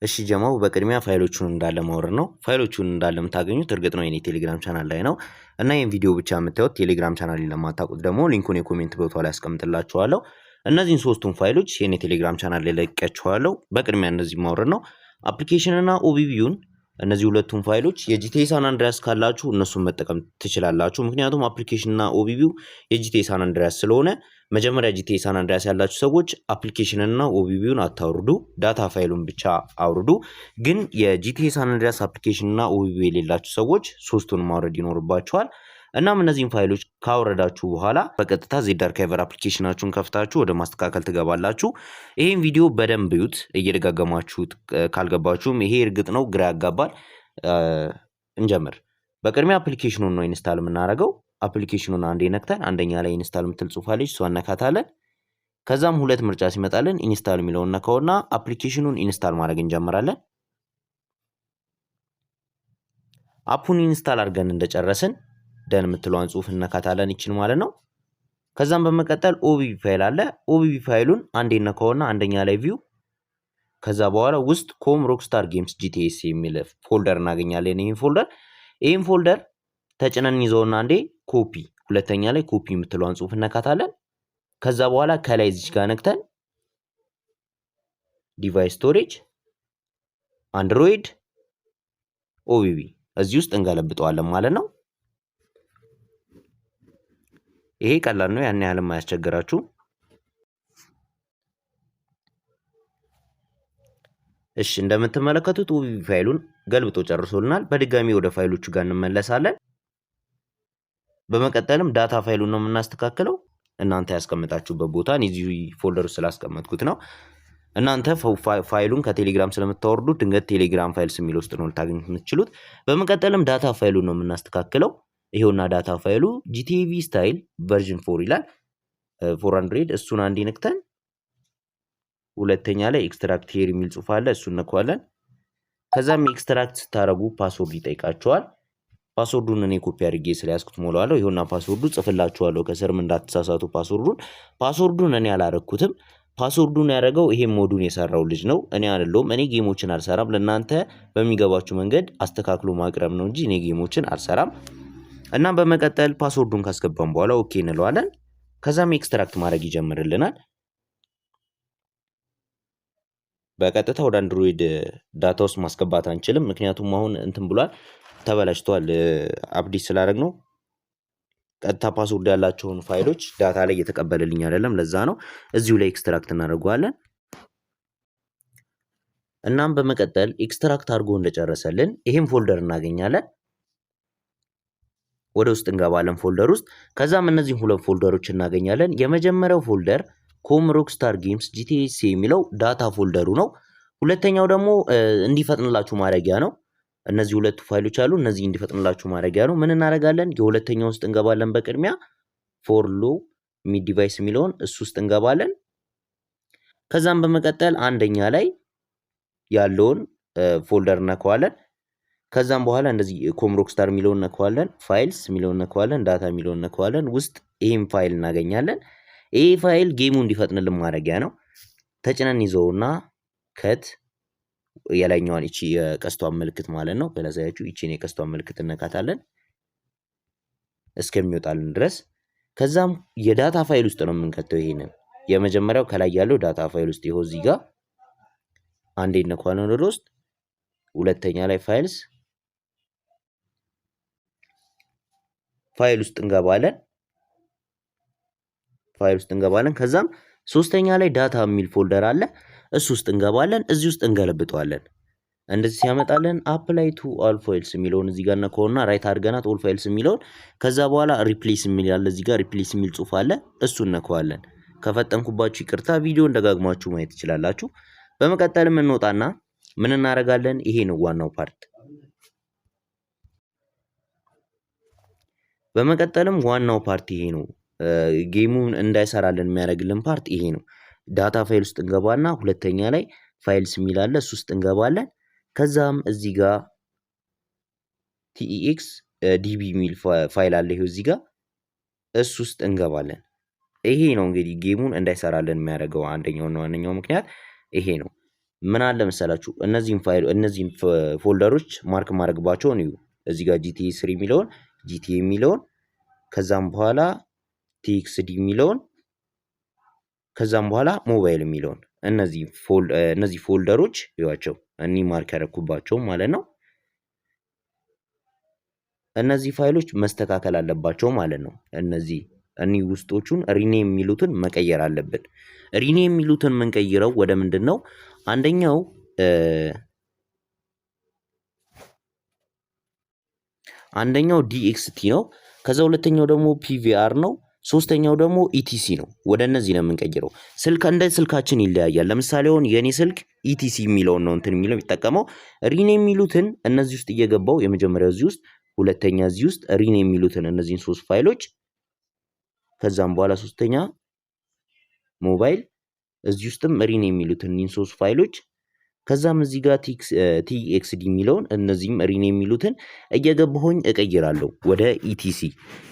እሺ ጀማው በቅድሚያ ፋይሎቹን እንዳለ ማውረድ ነው። ፋይሎቹን እንዳለ የምታገኙት እርግጥ ነው የኔ ቴሌግራም ቻናል ላይ ነው እና ይሄን ቪዲዮ ብቻ የምታዩት ቴሌግራም ቻናሌን ለማታውቁት ደግሞ ሊንኩን የኮሜንት ቦታው ላይ አስቀምጥላችኋለሁ። እነዚህን ሶስቱን ፋይሎች የኔ ቴሌግራም ቻናል ላይ ለቅቄያችኋለሁ። በቅድሚያ እነዚህ ማውረድ ነው። አፕሊኬሽን እና ኦቢቢዩን እነዚህ ሁለቱን ፋይሎች የጂቲኤ ሳን አንድሪያስ ካላችሁ እነሱን መጠቀም ትችላላችሁ። ምክንያቱም አፕሊኬሽን እና ኦቢቢዩ የጂቲኤ ሳን አንድሪያስ ስለሆነ መጀመሪያ ጂቲኤ ሳን አንድሪያስ ያላችሁ ሰዎች አፕሊኬሽን እና ኦቢቢዩን አታውርዱ፣ ዳታ ፋይሉን ብቻ አውርዱ። ግን የጂቲኤ ሳን አንድሪያስ አፕሊኬሽን እና ኦቢቢዩ የሌላችሁ ሰዎች ሶስቱን ማውረድ ይኖርባችኋል። እናም እነዚህን ፋይሎች ካወረዳችሁ በኋላ በቀጥታ ዜድ አርካይቨር አፕሊኬሽናችሁን ከፍታችሁ ወደ ማስተካከል ትገባላችሁ። ይሄን ቪዲዮ በደንብ እዩት፣ እየደጋገማችሁት ካልገባችሁም ይሄ እርግጥ ነው ግራ ያጋባል። እንጀምር። በቅድሚያ አፕሊኬሽኑን ነው ኢንስታል የምናደርገው። አፕሊኬሽኑን አንዴ ነክተን አንደኛ ላይ ኢንስታል የምትል ጽሑፍ አለች፣ እሷን እነካታለን። ከዛም ሁለት ምርጫ ሲመጣልን ኢንስታል የሚለውን ነካውና አፕሊኬሽኑን ኢንስታል ማድረግ እንጀምራለን። አፑን ኢንስታል አድርገን እንደጨረስን ደን የምትለዋን ጽሑፍ እነካታለን፣ ይችን ማለት ነው። ከዛም በመቀጠል ኦቢቢ ፋይል አለ። ኦቢቢ ፋይሉን አንዴ ነካውና አንደኛ ላይ ቪው፣ ከዛ በኋላ ውስጥ ኮም ሮክስታር ጌምስ ጂቲኤስ የሚል ፎልደር እናገኛለን። ይህን ፎልደር ተጭነን ይዘውና አንዴ ኮፒ፣ ሁለተኛ ላይ ኮፒ የምትለዋን ጽሑፍ እነካታለን። ከዛ በኋላ ከላይ እዚች ጋር ነክተን ዲቫይስ ስቶሬጅ አንድሮይድ ኦቢቢ እዚህ ውስጥ እንገለብጠዋለን ማለት ነው። ይሄ ቀላል ነው፣ ያን ያህልም አያስቸግራችሁ። እሺ እንደምትመለከቱት ኦቢቢ ፋይሉን ገልብጦ ጨርሶልናል። በድጋሚ ወደ ፋይሎቹ ጋር እንመለሳለን። በመቀጠልም ዳታ ፋይሉን ነው የምናስተካክለው። እናንተ ያስቀምጣችሁበት ቦታ እዚህ ፎልደር ውስጥ ስላስቀመጥኩት ነው። እናንተ ፋይሉን ከቴሌግራም ስለምታወርዱ ድንገት ቴሌግራም ፋይልስ የሚል ውስጥ ነው ልታገኙት የምትችሉት። በመቀጠልም ዳታ ፋይሉን ነው የምናስተካክለው። ይሄውና ዳታ ፋይሉ ጂቲኤቪ ስታይል ቨርዥን 4 ይላል 400። እሱን አንዴ ነክተን ሁለተኛ ላይ ኤክስትራክት ሄር የሚል ጽሑፍ አለ፣ እሱን ነካዋለን። ከዛም ኤክስትራክት ስታረጉ ፓስወርድ ይጠይቃቸዋል። ፓስወርዱን እኔ ኮፒ አድርጌ ስለያዝኩት ሞላዋለሁ። ይሄውና ፓስወርዱ ጽፍላችኋለሁ ከስርም እንዳትሳሳቱ። ፓስወርዱን እኔ አላረኩትም። ፓስወርዱን ያደረገው ይሄ ሞዱን የሰራው ልጅ ነው፣ እኔ አይደለሁም። እኔ ጌሞችን አልሰራም። ለእናንተ በሚገባችሁ መንገድ አስተካክሎ ማቅረብ ነው እንጂ እኔ ጌሞችን አልሰራም። እና በመቀጠል ፓስወርዱን ካስገባን በኋላ ኦኬ እንለዋለን። ከዛም ኤክስትራክት ማድረግ ይጀምርልናል። በቀጥታ ወደ አንድሮይድ ዳታ ውስጥ ማስገባት አንችልም፣ ምክንያቱም አሁን እንትን ብሏል፣ ተበላሽቷል። አፕዴት ስላደረግ ነው። ቀጥታ ፓስወርድ ያላቸውን ፋይሎች ዳታ ላይ እየተቀበለልኝ አይደለም፣ ለዛ ነው። እዚሁ ላይ ኤክስትራክት እናደርገዋለን። እናም በመቀጠል ኤክስትራክት አድርጎ እንደጨረሰልን ይሄን ፎልደር እናገኛለን። ወደ ውስጥ እንገባለን ፎልደር ውስጥ። ከዛም እነዚህ ሁለት ፎልደሮች እናገኛለን። የመጀመሪያው ፎልደር ኮም ሮክስታር ጌምስ ጂቲኤስ የሚለው ዳታ ፎልደሩ ነው። ሁለተኛው ደግሞ እንዲፈጥንላችሁ ማድረጊያ ነው። እነዚህ ሁለቱ ፋይሎች አሉ፣ እነዚህ እንዲፈጥንላችሁ ማድረጊያ ነው። ምን እናደርጋለን? የሁለተኛው ውስጥ እንገባለን። በቅድሚያ ፎር ሎ ሚድ ዲቫይስ የሚለውን እሱ ውስጥ እንገባለን። ከዛም በመቀጠል አንደኛ ላይ ያለውን ፎልደር ነካዋለን። ከዛም በኋላ እንደዚህ ኮም ሮክስታር የሚለውን ነካዋለን፣ ፋይልስ የሚለውን ነካዋለን፣ ዳታ የሚለውን ነካዋለን። ውስጥ ይሄን ፋይል እናገኛለን። ይሄ ፋይል ጌሙ እንዲፈጥንልን ማድረጊያ ነው። ተጭነን ይዘውና ከት የላይኛዋን እቺ የቀስቷን ምልክት ማለት ነው በለዛያችሁ እቺን የቀስቷን ምልክት እነካታለን እስከሚወጣልን ድረስ። ከዛም የዳታ ፋይል ውስጥ ነው የምንከተው። ይሄንን የመጀመሪያው ከላይ ያለው ዳታ ፋይል ውስጥ ይኸው እዚህ ጋር አንዴ ነካዋለን ወደ ውስጥ። ሁለተኛ ላይ ፋይል ውስጥ እንገባለን። ከዛም ሶስተኛ ላይ ዳታ የሚል ፎልደር አለ፣ እሱ ውስጥ እንገባለን። እዚህ ውስጥ እንገለብጠዋለን። እንደዚህ ሲያመጣለን አፕላይ ቱ ኦል ፋይልስ የሚለውን እዚህ ጋር ነካውና ራይት አድርገናት ኦል ፋይልስ የሚለውን። ከዛ በኋላ ሪፕሌስ የሚል ያለ እዚህ ጋር ሪፕሌስ የሚል ጽሑፍ አለ፣ እሱን ነካዋለን። ከፈጠንኩባችሁ ይቅርታ፣ ቪዲዮን ደጋግማችሁ ማየት ትችላላችሁ። በመቀጠልም እንወጣና ምን እናደርጋለን? ይሄ ነው ዋናው ፓርት። በመቀጠልም ዋናው ፓርት ይሄ ነው። ጌሙን እንዳይሰራልን የሚያደርግልን ፓርት ይሄ ነው። ዳታ ፋይል ውስጥ እንገባና ሁለተኛ ላይ ፋይልስ የሚል አለ፣ እሱ ውስጥ እንገባለን። ከዛም እዚህ ጋር ቲኢኤክስ ዲቢ የሚል ፋይል አለ፣ ይሄው እዚህ ጋር እሱ ውስጥ እንገባለን። ይሄ ነው እንግዲህ ጌሙን እንዳይሰራልን የሚያደርገው አንደኛውና ዋነኛው ምክንያት ይሄ ነው። ምን አለ መሰላችሁ እነዚህን ፎልደሮች ማርክ ማድረግባቸውን እዩ። እዚህ ጋር ጂቲኤ 3 የሚለውን ጂቲኤ የሚለውን ከዛም በኋላ ቲኤክስዲ የሚለውን ከዛም በኋላ ሞባይል የሚለውን እነዚህ ፎልደሮች ይዋቸው እኒ ማርክ ያደረኩባቸው ማለት ነው። እነዚህ ፋይሎች መስተካከል አለባቸው ማለት ነው። እኒ ውስጦቹን ሪኔም የሚሉትን መቀየር አለብን። ሪኔም የሚሉትን የምንቀይረው ወደ ምንድን ነው? አንደኛው ዲኤክስቲ ነው። ከዛ ሁለተኛው ደግሞ ፒቪአር ነው። ሶስተኛው ደግሞ ኢቲሲ ነው። ወደ እነዚህ ነው የምንቀይረው። እንደ ስልካችን ይለያያል። ለምሳሌ አሁን የኔ ስልክ ኢቲሲ የሚለውን ነው እንትን የሚለው የሚጠቀመው። ሪኔም የሚሉትን እነዚህ ውስጥ እየገባው የመጀመሪያው እዚህ ውስጥ፣ ሁለተኛ እዚህ ውስጥ ሪኔም የሚሉትን እነዚህን 3 ፋይሎች ከዛም በኋላ ሶስተኛ ሞባይል እዚህ ውስጥም ሪኔም የሚሉትን እነዚህን 3 ፋይሎች ከዛም እዚህ ጋር ቲኤክስዲ የሚለውን እነዚህም ሪኔም የሚሉትን እየገባሁኝ እቀይራለሁ ወደ ኢቲሲ።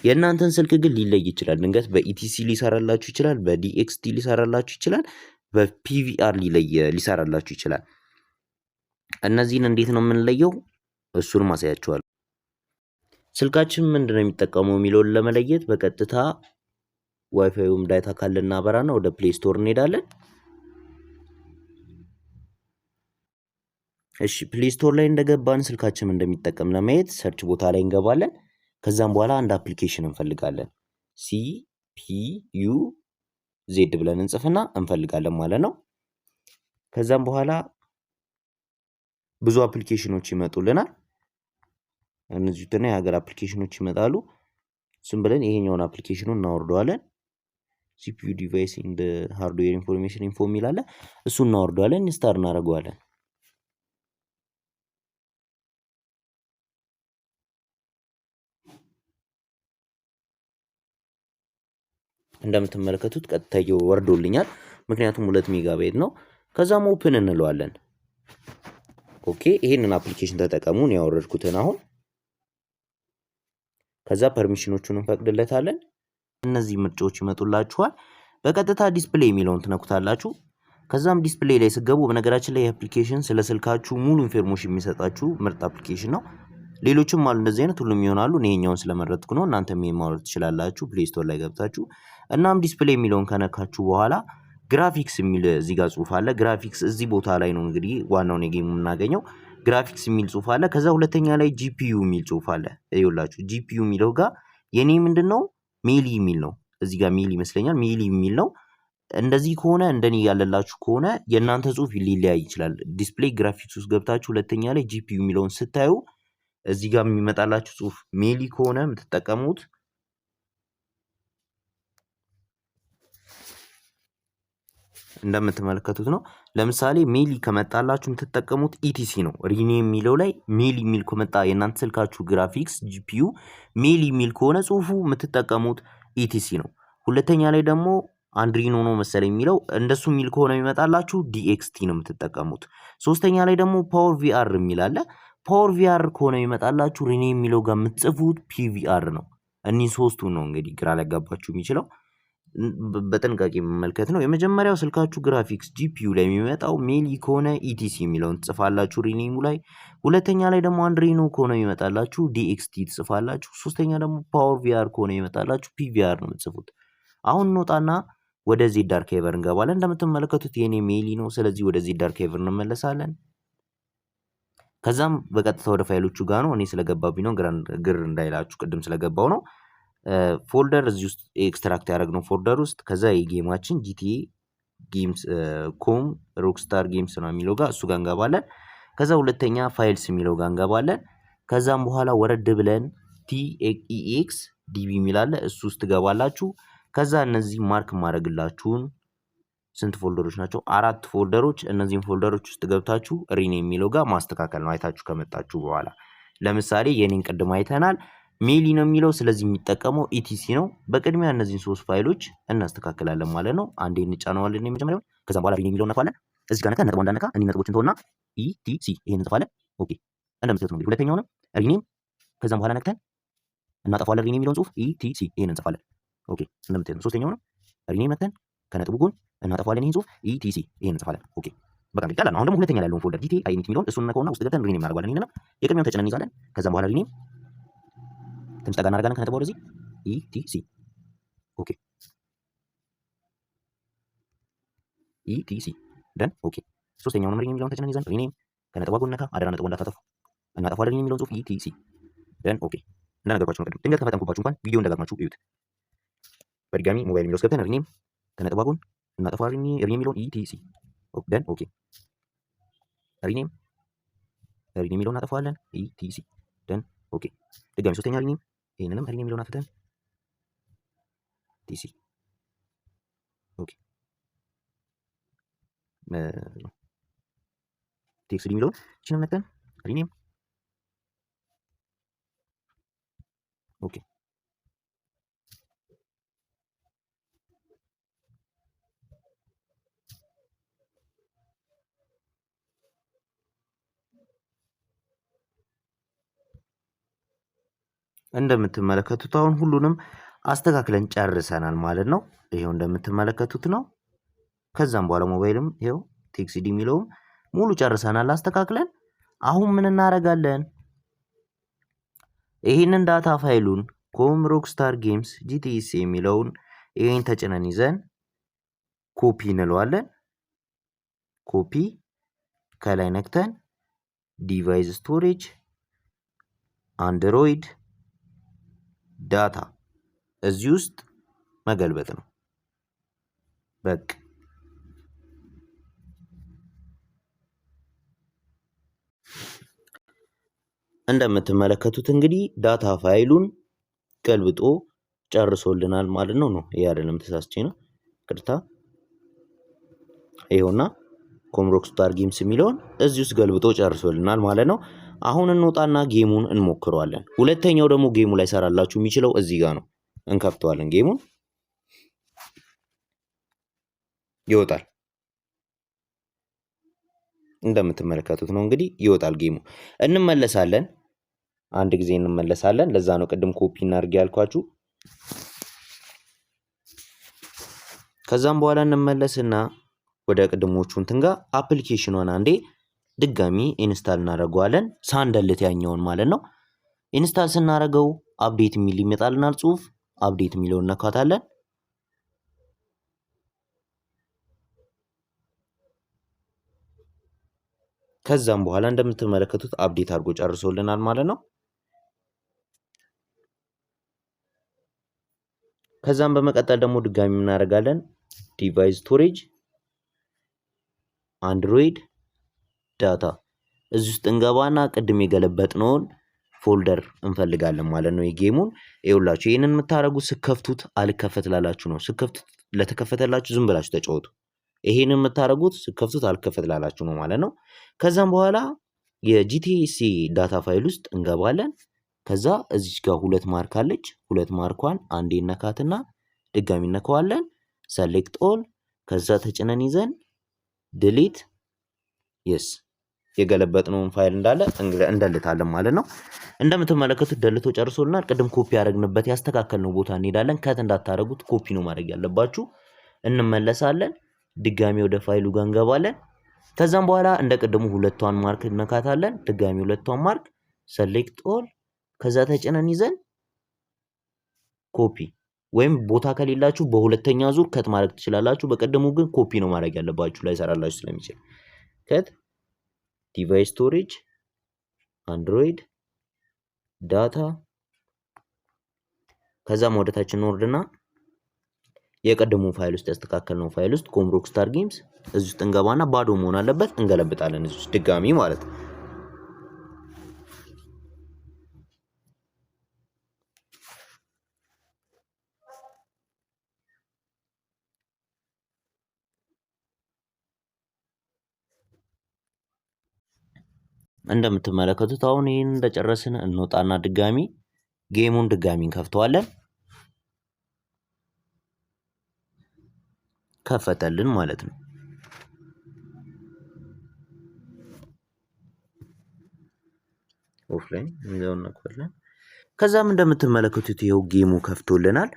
የእናንተን ስልክ ግን ሊለይ ይችላል። ድንገት በኢቲሲ ሊሰራላችሁ ይችላል፣ በዲኤክስቲ ሊሰራላችሁ ይችላል፣ በፒቪአር ሊሰራላችሁ ይችላል። እነዚህን እንዴት ነው የምንለየው? እሱን ማሳያችኋለሁ። ስልካችን ምንድነው የሚጠቀመው የሚለውን ለመለየት በቀጥታ ዋይፋይውም ዳታ ካለ እናበራና ወደ ፕሌይ ስቶር እንሄዳለን። እሺ ፕሌይ ስቶር ላይ እንደገባን ስልካችን እንደሚጠቀም ለማየት ሰርች ቦታ ላይ እንገባለን። ከዛም በኋላ አንድ አፕሊኬሽን እንፈልጋለን። CPU ዜድ ብለን እንጽፍና እንፈልጋለን ማለት ነው። ከዛም በኋላ ብዙ አፕሊኬሽኖች ይመጡልናል። እነዚህ የሀገር አፕሊኬሽኖች ይመጣሉ። እሱም ብለን ይሄኛውን አፕሊኬሽኑን እናወርደዋለን። CPU ዲቫይስ ኢን ሃርድዌር ኢንፎርሜሽን ኢንፎ የሚላለ እሱን እናወርደዋለን፣ ኢንስታል እናደርገዋለን። እንደምትመለከቱት ቀጥታ ወርዶልኛል። ምክንያቱም 2 ሜጋባይት ነው። ከዛም ኦፕን እንለዋለን። ኦኬ ይሄንን አፕሊኬሽን ተጠቀሙ ነው ያወረድኩትን አሁን። ከዛ ፐርሚሽኖቹን እንፈቅድለታለን። እነዚህ ምርጫዎች ይመጡላችኋል። በቀጥታ ዲስፕሌይ የሚለውን ትነኩታላችሁ። ከዛም ዲስፕሌይ ላይ ስገቡ በነገራችን ላይ አፕሊኬሽን ስለ ስልካችሁ ሙሉ ኢንፎርሜሽን የሚሰጣችሁ ምርጥ አፕሊኬሽን ነው። ሌሎችም አሉ እንደዚህ አይነት ሁሉም ይሆናሉ። እኔኛውን ስለመረጥኩ ነው። እናንተም ማውረድ ትችላላችሁ ፕሌይ ስቶር ላይ ገብታችሁ። እናም ዲስፕሌይ የሚለውን ከነካችሁ በኋላ ግራፊክስ የሚል እዚህ ጋር ጽሁፍ አለ። ግራፊክስ እዚህ ቦታ ላይ ነው እንግዲህ ዋናውን የጌሙ የምናገኘው። ግራፊክስ የሚል ጽሁፍ አለ። ከዛ ሁለተኛ ላይ ጂፒዩ የሚል ጽሁፍ አለ። ይኸውላችሁ ጂፒዩ የሚለው ጋር የኔ ምንድነው ሜሊ የሚል ነው። እዚህ ጋር ሜሊ ይመስለኛል ሜሊ የሚል ነው። እንደዚህ ከሆነ እንደኔ ያለላችሁ ከሆነ የእናንተ ጽሁፍ ሊለያይ ይችላል። ዲስፕሌይ ግራፊክስ ውስጥ ገብታችሁ ሁለተኛ ላይ ጂፒዩ የሚለውን ስታዩ እዚህ ጋር የሚመጣላችሁ ጽሁፍ ሜሊ ከሆነ የምትጠቀሙት እንደምትመለከቱት ነው። ለምሳሌ ሜሊ ከመጣላችሁ የምትጠቀሙት ኢቲሲ ነው። ሪኔም የሚለው ላይ ሜሊ የሚል ከመጣ የእናንተ ስልካችሁ ግራፊክስ ጂፒዩ ሜሊ የሚል ከሆነ ጽሁፉ የምትጠቀሙት ኢቲሲ ነው። ሁለተኛ ላይ ደግሞ አንድሪኖ ነው መሰለኝ የሚለው እንደሱ የሚል ከሆነ የሚመጣላችሁ ዲኤክስቲ ነው የምትጠቀሙት። ሶስተኛ ላይ ደግሞ ፓወር ቪአር የሚል አለ። ፓወር ቪአር ከሆነ የሚመጣላችሁ ሪኔም የሚለው ጋር የምትጽፉት ፒቪአር ነው። እኒህ ሶስቱ ነው እንግዲህ ግራ ሊያጋባችሁ የሚችለው። በጥንቃቄ መመልከት ነው። የመጀመሪያው ስልካችሁ ግራፊክስ ጂፒዩ ላይ የሚመጣው ሜሊ ከሆነ ኢቲሲ የሚለውን ትጽፋላችሁ ሪኔሙ ላይ። ሁለተኛ ላይ ደግሞ አንድሪኖ ከሆነ የሚመጣላችሁ ዲኤክስቲ ትጽፋላችሁ። ሶስተኛ ደግሞ ፓወር ቪአር ከሆነ የሚመጣላችሁ ፒቪአር ነው የምትጽፉት። አሁን እንወጣና ወደ ዜድ አርካይቨር እንገባለን። እንደምትመለከቱት የኔ ሜሊ ነው። ስለዚህ ወደ ዜድ አርካይቨር እንመለሳለን። ከዛም በቀጥታ ወደ ፋይሎቹ ጋር ነው። እኔ ስለገባብኝ ነው፣ ግር እንዳይላችሁ ቅድም ስለገባው ነው። ፎልደር እዚህ ውስጥ ኤክስትራክት ያደረግነው ፎልደር ውስጥ ከዛ የጌማችን ጂቲኤ ጌምስ ኮም ሮክስታር ጌምስ ነው የሚለው ጋር እሱ ጋር እንገባለን። ከዛ ሁለተኛ ፋይልስ የሚለው ጋር እንገባለን። ከዛም በኋላ ወረድ ብለን ቲኤክስ ዲቢ የሚላለ እሱ ውስጥ ትገባላችሁ። ከዛ እነዚህ ማርክ ማድረግላችሁን ስንት ፎልደሮች ናቸው? 4 ፎልደሮች። እነዚህን ፎልደሮች ውስጥ ገብታችሁ ሪኔም የሚለው ጋር ማስተካከል ነው አይታችሁ ከመጣችሁ በኋላ። ለምሳሌ የኔን ቅድም አይተናል ሜሊ ነው የሚለው፣ ስለዚህ የሚጠቀመው ኢቲሲ ነው። በቅድሚያ እነዚህን 3 ፋይሎች እናስተካክላለን ማለት ነው። አንዴ እንጫነዋለን የመጀመሪያውን። ከዛም በኋላ ሪኔም የሚለው እናፋለን። እዚህ ጋር ነጥብ እንዳነካ እኔ ነጥቦችን ተውና ኢቲሲ ይሄን እንጽፋለን። ኦኬ እንደምትሉት ነው እንግዲህ ሁለተኛውንም ሪኔም ከዛም በኋላ ነክተን እናጠፋለን ሪኔም የሚለውን ጽሁፍ ኢቲሲ ይሄን እንጽፋለን። ኦኬ እንደምትሉት ነው። ሶስተኛውንም ሪኔም ነክተን ከነጥቡ ጎን እናጠፋለን ይሄን ጽሁፍ ኢቲሲ ይሄን እንጽፋለን። ኦኬ በቃ ይቀላል። አሁን ደግሞ ሁለተኛ ላይ ያለውን ፎልደር GTA አይኒት የሚለውን እሱን ነካውና ውስጥ ገብተን ሪኔም እናደርጋለን። ይሄንንም የቅድሚያውን ተጭነን እንይዛለን። ከዛም በኋላ ሪኔም ትንሽ ጠጋ እናደርጋለን ከነጥብ ወደዚህ ETC ኦኬ ETC ደን ኦኬ። ሶስተኛውንም ሪኔም የሚለውን ተጭነን ይዘን ሪኔም ከነጥብ ጎን ነካ አደራ ነጥብ እንዳታጠፉ እናጠፋለን የሚለውን ጽሁፍ ETC ደን ኦኬ። እንደነገርኳችሁ ነው ቅድም ድንገት ከፈጠንኩባችሁ እንኳን ቪዲዮውን ደጋግማችሁ እዩት። በድጋሚ ሞባይል የሚለው ገብተን ሪኔም ከነጥብ ጎን እናጠፋለን ሪኔም የሚለውን ETC ደን ኦኬ። ሪኔም የሚለውን እናጠፋለን ETC ደን ኦኬ። ድጋሚ ሶስተኛ ሪኔም ይሄንንም ሪኔም የሚለውን አጥፍተን TC ኦኬ። TXD የሚለውን እቺን ነክተን ሪኔም ኦኬ። እንደምትመለከቱት አሁን ሁሉንም አስተካክለን ጨርሰናል ማለት ነው። ይሄው እንደምትመለከቱት ነው። ከዛም በኋላ ሞባይልም ይሄው TXD የሚለውም ሙሉ ጨርሰናል አስተካክለን። አሁን ምን እናደርጋለን? ይህንን ዳታ ፋይሉን ኮም ሮክስታር ጌምስ GTS የሚለውን ይሄን ተጭነን ይዘን ኮፒ እንለዋለን። ኮፒ ከላይ ነክተን ዲቫይስ ስቶሬጅ አንድሮይድ ዳታ እዚህ ውስጥ መገልበጥ ነው። በቃ እንደምትመለከቱት እንግዲህ ዳታ ፋይሉን ገልብጦ ጨርሶልናል ማለት ነው። ይሄ አይደለም ተሳስቼ ነው ቅርታ። ይሄውና ኮም ሮክስታር ጌምስ የሚለውን እዚህ ውስጥ ገልብጦ ጨርሶልናል ማለት ነው። አሁን እንውጣና ጌሙን እንሞክረዋለን። ሁለተኛው ደግሞ ጌሙ ላይ ሰራላችሁ የሚችለው እዚህ ጋር ነው። እንከፍተዋለን። ጌሙን ይወጣል። እንደምትመለከቱት ነው እንግዲህ ይወጣል ጌሙ። እንመለሳለን። አንድ ጊዜ እንመለሳለን። ለዛ ነው ቅድም ኮፒ እናድርግ ያልኳችሁ። ከዛም በኋላ እንመለስና ወደ ቅድሞቹ እንትን ጋር አፕሊኬሽኗን አንዴ ድጋሚ ኢንስታል እናደርገዋለን። ሳንደልት ያኛውን ማለት ነው። ኢንስታል ስናደርገው አፕዴት የሚል ይመጣልናል ጽሁፍ። አፕዴት የሚለውን ነካታለን። ከዛም በኋላ እንደምትመለከቱት አፕዴት አድርጎ ጨርሶልናል ማለት ነው። ከዛም በመቀጠል ደግሞ ድጋሚ እናደርጋለን ዲቫይስ ስቶሬጅ አንድሮይድ ዳታ እዚህ ውስጥ እንገባና ቅድም የገለበጥነውን ፎልደር እንፈልጋለን ማለት ነው። የጌሙን ይኸውላችሁ ይሄንን የምታደርጉት ስከፍቱት አልከፈት ላላችሁ ነው። ስከፍቱት ለተከፈተላችሁ ዝም ብላችሁ ተጫወቱ። ይሄንን የምታደርጉት ስከፍቱት አልከፈት ላላችሁ ነው ማለት ነው። ከዛም በኋላ የጂቲኤስ ዳታ ፋይል ውስጥ እንገባለን። ከዛ እዚች ጋር ሁለት ማርክ አለች። ሁለት ማርኳን አንዴ ነካትና ድጋሚ ነካዋለን። ሰሌክት ኦል ከዛ ተጭነን ይዘን ዲሊት የስ የገለበጥነውን ፋይል እንዳለ እንደልታለን ማለት ነው። እንደምትመለከቱት ደልቶ ጨርሶልናል። ቅድም ኮፒ ያደረግንበት ያስተካከልነው ቦታ እንሄዳለን። ከት እንዳታረጉት ኮፒ ነው ማድረግ ያለባችሁ። እንመለሳለን። ድጋሚ ወደ ፋይሉ ጋር እንገባለን። ከዛም በኋላ እንደ ቅድሙ ሁለቷን ማርክ ነካታለን። ድጋሚ ሁለቷን ማርክ ሰሌክት ኦል ከዛ ተጭነን ይዘን ኮፒ ወይም ቦታ ከሌላችሁ በሁለተኛ ዙር ከት ማድረግ ትችላላችሁ። በቀደሙ ግን ኮፒ ነው ማድረግ ያለባችሁ ላይ ሰራላችሁ ስለሚችል ከት ዲቫይስ ስቶሬጅ አንድሮይድ ዳታ ከዛም ወደታችን ወርድና የቀደሙ ፋይል ውስጥ ያስተካከልነው ፋይል ውስጥ ኮም ሮክስታር ጌምስ እዚህ ውስጥ እንገባና ባዶ መሆን አለበት እንገለብጣለን እዚህ ውስጥ ድጋሚ ማለት ነው። እንደምትመለከቱት አሁን ይሄን እንደጨረስን እንወጣና ድጋሚ ጌሙን ድጋሚ እንከፍተዋለን። ከፈተልን ማለት ነው። ኦፍላይን እንደውና ከዛም እንደምትመለከቱት ይሄው ጌሙ ከፍቶልናል።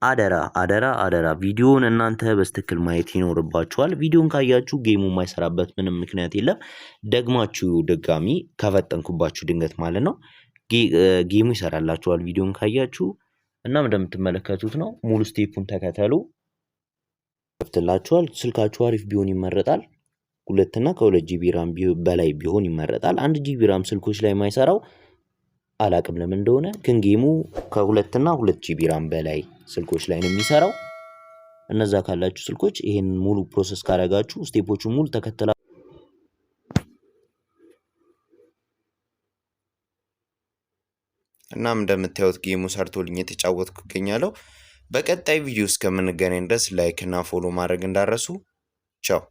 አደራ አደራ አደራ ቪዲዮውን እናንተ በስትክክል ማየት ይኖርባችኋል። ቪዲዮን ካያችሁ ጌሙ የማይሰራበት ምንም ምክንያት የለም። ደግማችሁ ድጋሚ ከፈጠንኩባችሁ ድንገት ማለት ነው ጌሙ ይሰራላችኋል ቪዲዮን ካያችሁ። እናም እንደምትመለከቱት ነው። ሙሉ ስቴፑን ተከተሉ። ከፍትላችኋል። ስልካችሁ አሪፍ ቢሆን ይመረጣል። 2 እና ከ2 ጂቢ ራም በላይ ቢሆን ይመረጣል። 1 ጂቢ ራም ስልኮች ላይ የማይሰራው አላቅም ለምን እንደሆነ፣ ግን ጌሙ ከ2 እና 2 ጂቢ ራም በላይ ስልኮች ላይ ነው የሚሰራው። እነዛ ካላችሁ ስልኮች ይሄን ሙሉ ፕሮሰስ ካደረጋችሁ ስቴፖቹን ሙሉ ተከተላ እናም እንደምታዩት ጌሙ ሰርቶልኝ የተጫወትኩ እገኛለሁ። በቀጣይ ቪዲዮ እስከምንገናኝ ድረስ ላይክ እና ፎሎ ማድረግ እንዳረሱ። ቻው